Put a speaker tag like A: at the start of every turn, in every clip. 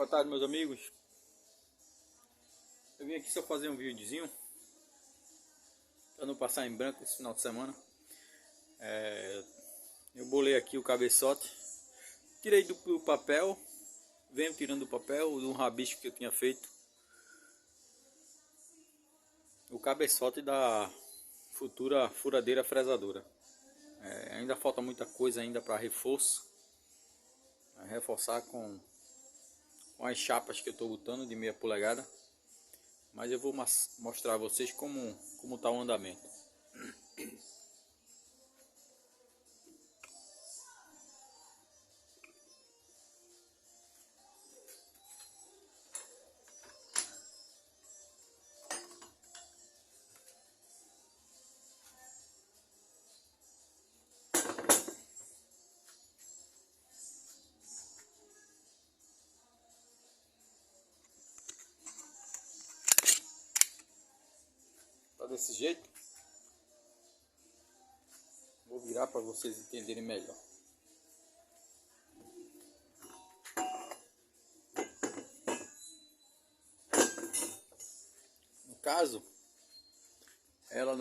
A: Boa tarde, meus amigos. Eu vim aqui só fazer um videozinho para não passar em branco esse final de semana. Eu bolei aqui o cabeçote, tirei do papel, venho tirando do papel de um rabisco que eu tinha feito, o cabeçote da futura furadeira fresadora. Ainda falta muita coisa ainda para reforço, reforçar com as chapas que eu estou botando de 0,5 polegada, mas eu vou mostrar a vocês como está o andamento. Tá desse jeito. Vou virar para vocês entenderem melhor. No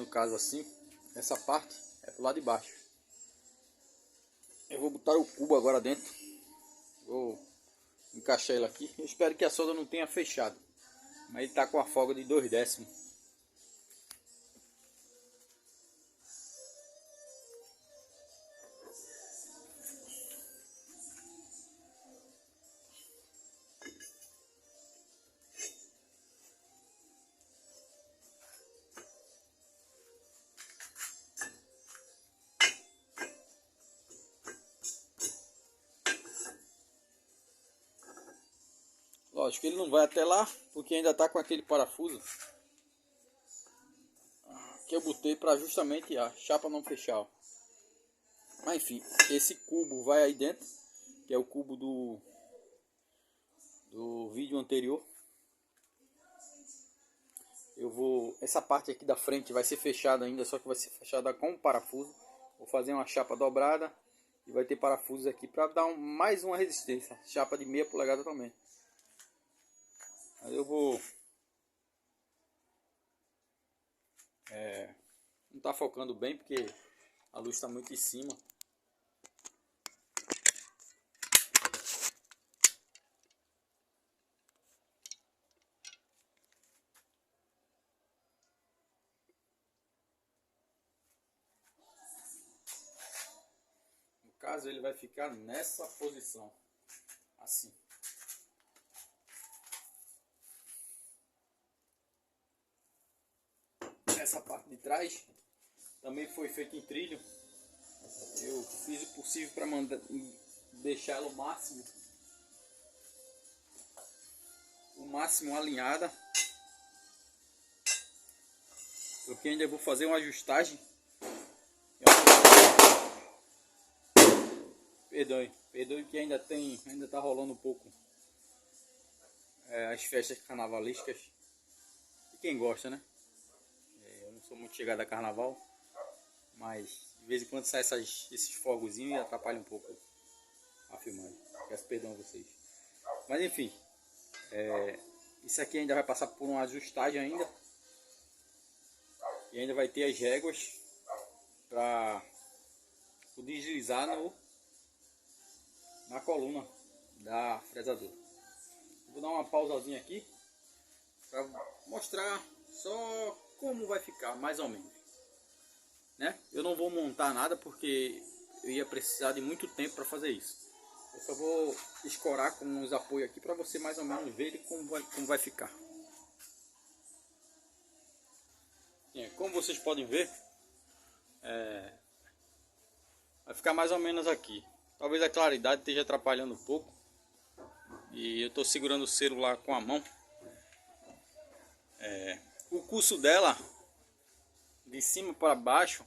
A: caso assim, essa parte é pro lado de baixo. Eu vou botar o cubo agora dentro. Vou encaixar ele aqui. Eu espero que a solda não tenha fechado, mas ele tá com a folga de 2/10. Lógico que ele não vai até lá, porque ainda tá com aquele parafuso que eu botei para justamente a chapa não fechar. Mas enfim, esse cubo vai aí dentro, que é o cubo do vídeo anterior. Essa parte aqui da frente vai ser fechada ainda, só que vai ser fechada com parafuso. Vou fazer uma chapa dobrada e vai ter parafusos aqui para dar mais uma resistência. Chapa de 0,5 polegada também. Aí eu vou... não está focando bem porque a luz está muito em cima. No caso, ele vai ficar nessa posição, assim. Essa parte de trás também foi feita em trilho. Eu fiz o possível para deixar ela o máximo alinhada, porque ainda vou fazer uma ajustagem. Perdoe que ainda tá rolando um pouco as festas carnavalescas. E quem gosta, né? Eu não sou muito chegado a carnaval, mas de vez em quando sai esses fogozinhos e atrapalha um pouco a filmagem. Peço perdão a vocês. Mas enfim, isso aqui ainda vai passar por uma ajustagem ainda. E ainda vai ter as réguas para deslizar na coluna da fresadora. Vou dar uma pausazinha aqui para mostrar só como vai ficar, mais ou menos, né? Eu não vou montar nada porque eu ia precisar de muito tempo para fazer isso. Eu só vou escorar com os apoios aqui para você mais ou menos ver como vai ficar. Como vocês podem ver, vai ficar mais ou menos aqui. Talvez a claridade esteja atrapalhando um pouco. E eu estou segurando o celular com a mão. O curso dela, de cima para baixo,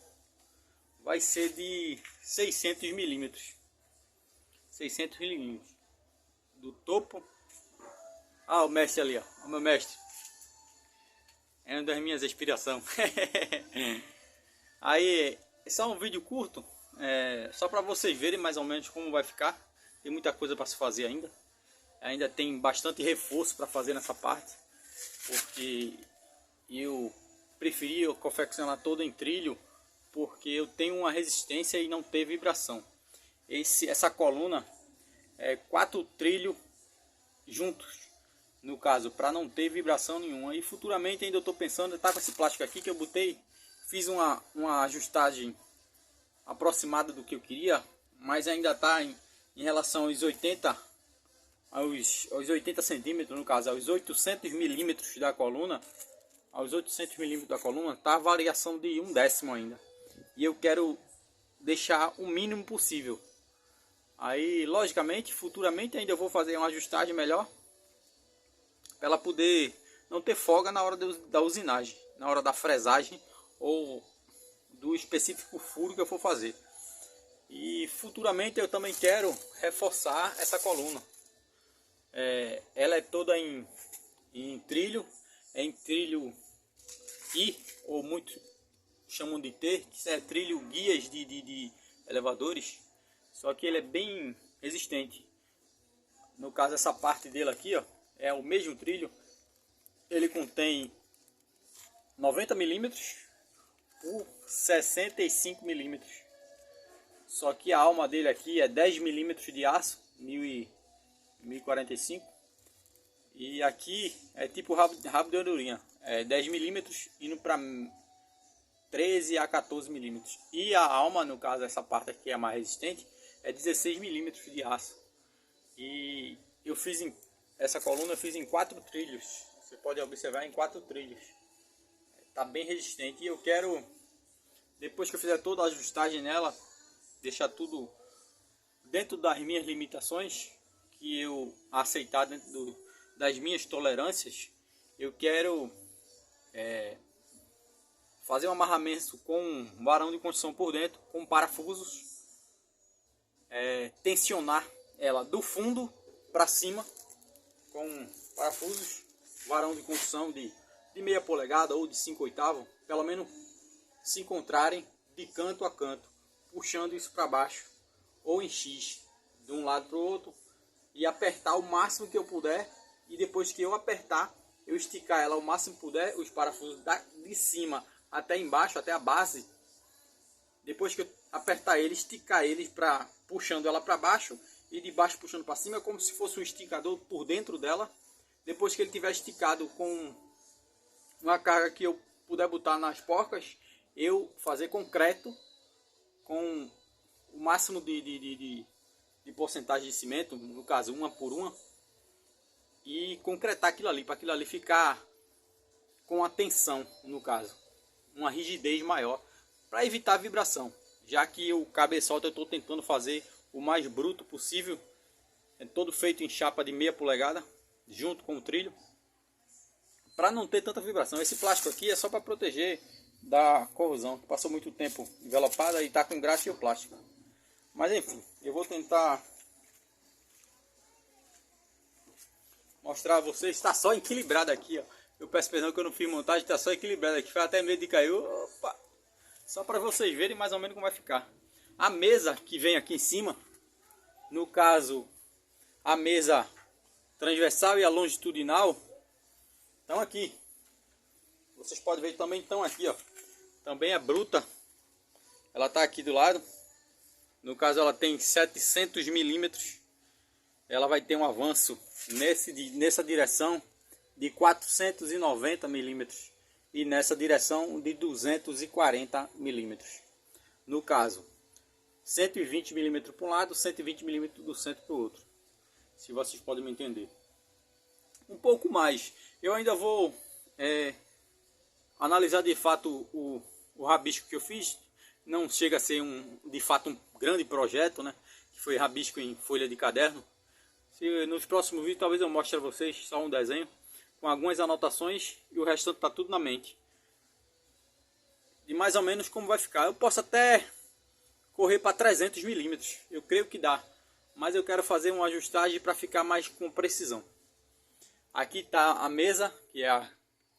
A: vai ser de 600 milímetros. 600 milímetros. Do topo... Ah, o mestre ali, ó. O meu mestre. É uma das minhas inspirações. Aí, esse é um vídeo curto. Só para vocês verem mais ou menos como vai ficar. Tem muita coisa para se fazer ainda. Ainda tem bastante reforço para fazer nessa parte, porque eu preferi confeccionar toda em trilho, porque eu tenho uma resistência e não ter vibração. Essa coluna é 4 trilhos juntos, no caso, para não ter vibração nenhuma. E futuramente ainda eu estou pensando, tá com esse plástico aqui que eu botei, fiz uma ajustagem aproximada do que eu queria, mas ainda está em relação aos 80 centímetros, no caso aos 800 milímetros da coluna. Aos 800 milímetros da coluna está a variação de 1/10 ainda, e eu quero deixar o mínimo possível. Aí logicamente futuramente ainda eu vou fazer uma ajustagem melhor para ela poder não ter folga na hora da usinagem, na hora da fresagem ou do específico furo que eu for fazer. E futuramente eu também quero reforçar essa coluna. Ela é toda em trilho, em trilho I, ou muitos chamam de T, que é trilho guias de elevadores, só que ele é bem resistente. No caso, essa parte dele aqui, ó, é o mesmo trilho. Ele contém 90 milímetros por 65 milímetros. Só que a alma dele aqui é 10 milímetros de aço, 1045. E aqui é tipo rabo de andorinha, é 10 milímetros indo para 13 a 14 milímetros. E a alma, no caso, essa parte aqui é a mais resistente, é 16 milímetros de aço. E eu fiz essa coluna eu fiz em 4 trilhos. Você pode observar em 4 trilhos. Tá bem resistente. E eu quero, depois que eu fizer toda a ajustagem nela, deixar tudo dentro das minhas limitações, que eu aceitar dentro das minhas tolerâncias. Eu quero fazer um amarramento com um varão de construção por dentro, com parafusos, tensionar ela do fundo para cima com parafusos, varão de construção de meia polegada ou de 5/8, pelo menos se encontrarem de canto a canto, puxando isso para baixo ou em X, de um lado para o outro, e apertar o máximo que eu puder. E depois que eu apertar, eu esticar ela o máximo que puder, os parafusos de cima até embaixo, até a base. Depois que eu apertar ele, esticar eles puxando ela para baixo e de baixo puxando para cima, como se fosse um esticador por dentro dela. Depois que ele tiver esticado com uma carga que eu puder botar nas porcas, eu fazer concreto com o máximo de porcentagem de cimento, no caso 1 por 1, e concretar aquilo ali, para aquilo ali ficar com a tensão, no caso, uma rigidez maior, para evitar a vibração. Já que o cabeçote eu estou tentando fazer o mais bruto possível, é todo feito em chapa de meia polegada, junto com o trilho, para não ter tanta vibração. Esse plástico aqui é só para proteger da corrosão, que passou muito tempo envelopada e está com graxa e o plástico. Mas enfim, eu vou tentar mostrar a vocês. Está só equilibrado aqui, ó. Eu peço perdão que eu não fiz montagem, está só equilibrado aqui. Foi até medo de cair. Opa! Só para vocês verem mais ou menos como vai ficar. A mesa que vem aqui em cima, no caso, a mesa transversal e a longitudinal, estão aqui. Vocês podem ver também, estão aqui, ó. Também é bruta. Ela está aqui do lado. No caso, ela tem 700 milímetros. Ela vai ter um avanço nessa direção de 490 milímetros e nessa direção de 240 milímetros. No caso, 120 milímetros para um lado, 120 milímetros do centro para o outro. Se vocês podem me entender. Um pouco mais. Eu ainda vou analisar de fato o rabisco que eu fiz. Não chega a ser de fato um grande projeto, né? Que foi rabisco em folha de caderno. Nos próximos vídeos talvez eu mostre a vocês só um desenho com algumas anotações e o restante está tudo na mente. De mais ou menos como vai ficar. Eu posso até correr para 300 milímetros. Eu creio que dá. Mas eu quero fazer uma ajustagem para ficar mais com precisão. Aqui está a mesa, que é a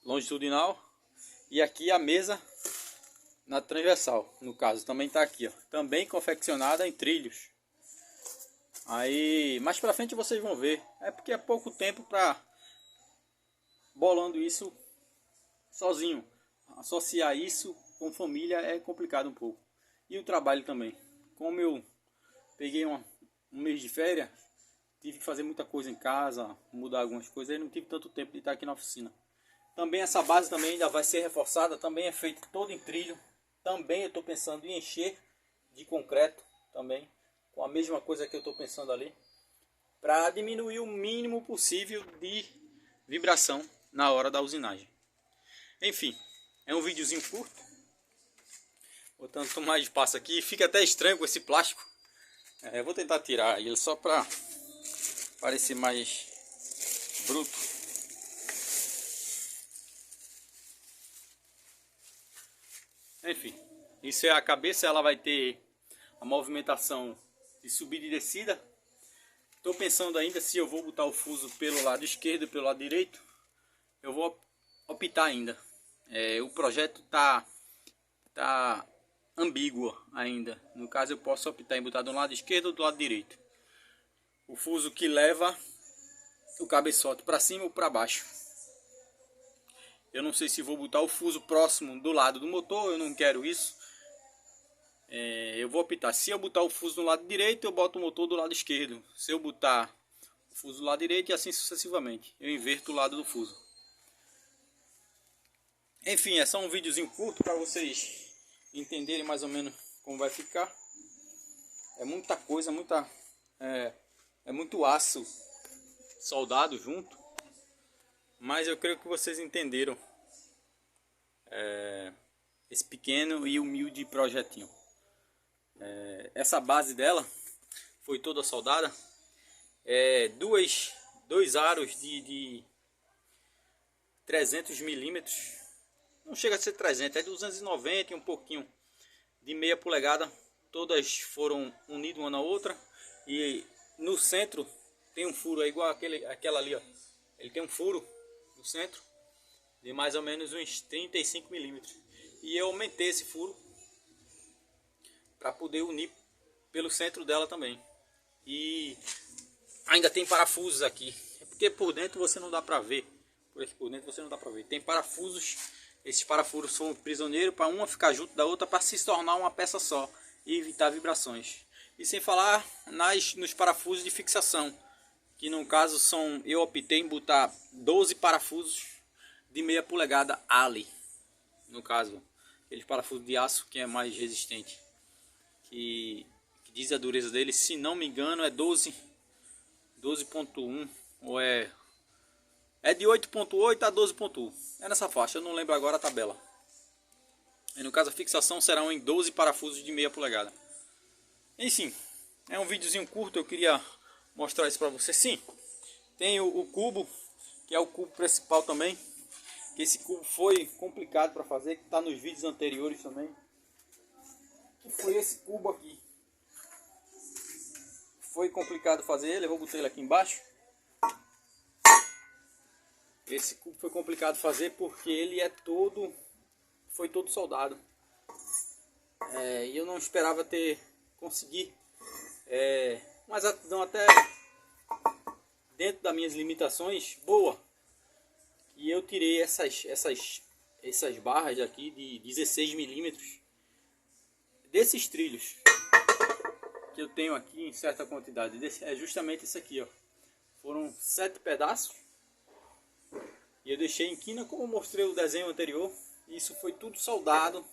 A: longitudinal. E aqui a mesa na transversal. No caso, também está aqui, ó. Também confeccionada em trilhos. Aí mais pra frente vocês vão ver. É porque é pouco tempo pra bolando isso sozinho. Associar isso com família é complicado um pouco. E o trabalho também. Como eu peguei um mês de férias, tive que fazer muita coisa em casa, mudar algumas coisas, aí não tive tanto tempo de estar aqui na oficina. Também essa base também ainda vai ser reforçada, também é feita todo em trilho. Também eu estou pensando em encher de concreto também, com a mesma coisa que eu estou pensando ali, para diminuir o mínimo possível de vibração na hora da usinagem. Enfim, é um videozinho curto, botando mais espaço aqui, fica até estranho com esse plástico. Eu vou tentar tirar ele só para parecer mais bruto. Enfim, isso é a cabeça, ela vai ter a movimentação de subida e descida. Estou pensando ainda se eu vou botar o fuso pelo lado esquerdo e pelo lado direito. Eu vou optar ainda. O projeto tá ambíguo ainda. No caso eu posso optar em botar do lado esquerdo ou do lado direito. O fuso que leva o cabeçote para cima ou para baixo. Eu não sei se vou botar o fuso próximo do lado do motor, eu não quero isso. Eu vou optar, se eu botar o fuso do lado direito, eu boto o motor do lado esquerdo. Se eu botar o fuso do lado direito, e assim sucessivamente. Eu inverto o lado do fuso. Enfim, é só um videozinho curto para vocês entenderem mais ou menos como vai ficar. É muita coisa, é muito aço soldado junto. Mas eu creio que vocês entenderam esse pequeno e humilde projetinho. Essa base dela foi toda soldada. Dois aros de 300 milímetros. Não chega a ser 300, é 290 e um pouquinho de meia polegada. Todas foram unidas uma na outra. E no centro tem um furo, é igual aquela ali, ó. Ele tem um furo no centro de mais ou menos uns 35 milímetros. E eu aumentei esse furo para poder unir pelo centro dela também. E ainda tem parafusos aqui. É porque por dentro você não dá para ver. Por aqui por dentro você não dá para ver. Tem parafusos. Esses parafusos são prisioneiros para uma ficar junto da outra para se tornar uma peça só e evitar vibrações. E sem falar nos parafusos de fixação, que no caso eu optei em botar 12 parafusos de meia polegada Ali. No caso, aquele parafuso de aço que é mais resistente, que diz a dureza dele, se não me engano é 12.1 ou é de 8.8 a 12.1. É nessa faixa, eu não lembro agora a tabela. E no caso a fixação serão em 12 parafusos de meia polegada. Enfim, é um videozinho curto, eu queria mostrar isso para você. Sim, tem o cubo, que é o cubo principal também. Que esse cubo foi complicado para fazer, que está nos vídeos anteriores também. Que foi esse cubo aqui. Foi complicado fazer ele, eu vou botar ele aqui embaixo. Esse cubo foi complicado fazer porque ele foi todo soldado. E eu não esperava conseguir uma exatidão até dentro das minhas limitações boa. E eu tirei essas barras aqui de 16 milímetros desses trilhos que eu tenho aqui em certa quantidade. É justamente isso aqui, ó. Foram 7 pedaços. E eu deixei em quina como eu mostrei o desenho anterior. Isso foi tudo soldado.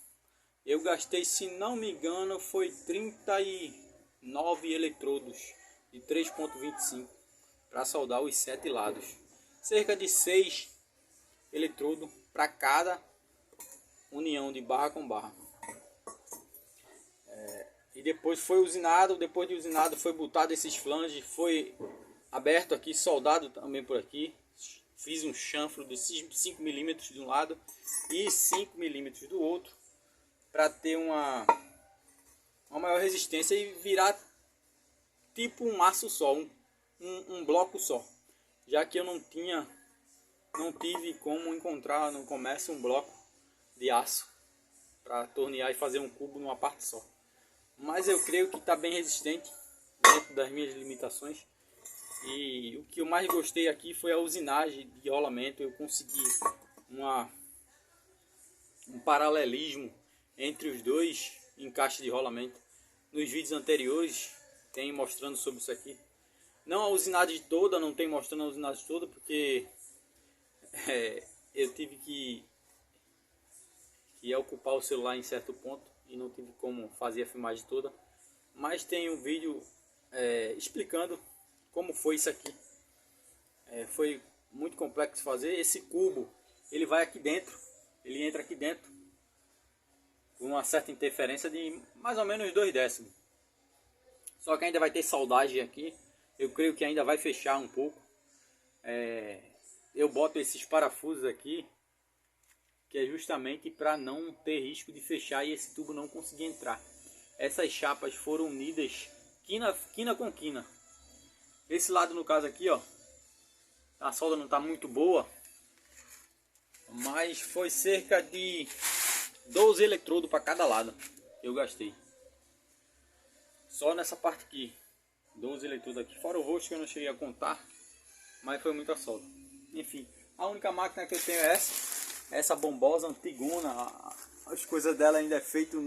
A: Eu gastei, se não me engano, foi 39 eletrodos de 3.25 para soldar os 7 lados. Cerca de 6 eletrodos para cada união de barra com barra. E depois foi usinado. Depois de usinado foi botado esses flanges. Foi aberto aqui, soldado também por aqui. Fiz um chanfro de 5 milímetros de um lado e 5 milímetros do outro, para ter uma maior resistência e virar tipo um aço só, um bloco só, já que eu não tive como encontrar no comércio um bloco de aço para tornear e fazer um cubo numa parte só. Mas eu creio que está bem resistente dentro das minhas limitações. E o que eu mais gostei aqui foi a usinagem de rolamento. Eu consegui um paralelismo entre os dois encaixes de rolamento. Nos vídeos anteriores tem mostrando sobre isso aqui. Não a usinagem toda, não tem mostrando a usinagem toda, porque eu tive que ocupar o celular em certo ponto e não tive como fazer a filmagem toda. Mas tem um vídeo explicando como foi isso aqui. Foi muito complexo fazer. Esse cubo, ele vai aqui dentro, ele entra aqui dentro com uma certa interferência de mais ou menos 2 décimos. Só que ainda vai ter soldagem aqui. Eu creio que ainda vai fechar um pouco. Eu boto esses parafusos aqui, que é justamente para não ter risco de fechar e esse tubo não conseguir entrar. Essas chapas foram unidas quina com quina. Esse lado, no caso aqui, ó, a solda não está muito boa, mas foi cerca de 12 eletrodos para cada lado eu gastei. Só nessa parte aqui, 12 eletrodos aqui, fora o rosto que eu não cheguei a contar, mas foi muita solda. Enfim, a única máquina que eu tenho é essa bombosa antigona. As coisas dela ainda é feito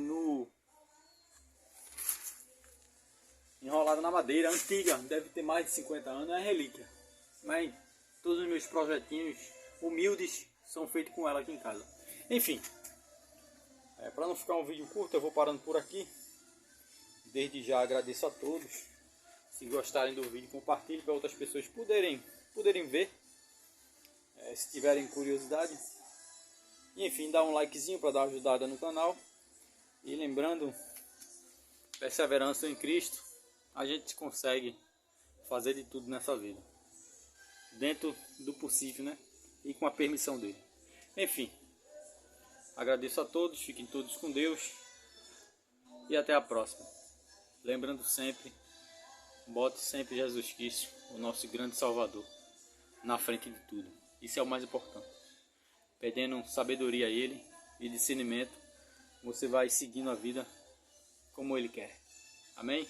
A: enrolada na madeira, antiga, deve ter mais de 50 anos, é relíquia. Mas todos os meus projetinhos humildes são feitos com ela aqui em casa. Enfim, para não ficar um vídeo curto, eu vou parando por aqui. Desde já agradeço a todos. Se gostarem do vídeo, compartilhe para outras pessoas poderem ver, se tiverem curiosidade. E, enfim, dá um likezinho para dar uma ajudada no canal. E lembrando, perseverança em Cristo, a gente consegue fazer de tudo nessa vida, dentro do possível, né? E com a permissão dele. Enfim, agradeço a todos, fiquem todos com Deus e até a próxima. Lembrando sempre, bote sempre Jesus Cristo, o nosso grande Salvador, na frente de tudo. Isso é o mais importante. Pedindo sabedoria a Ele e discernimento, você vai seguindo a vida como Ele quer. Amém?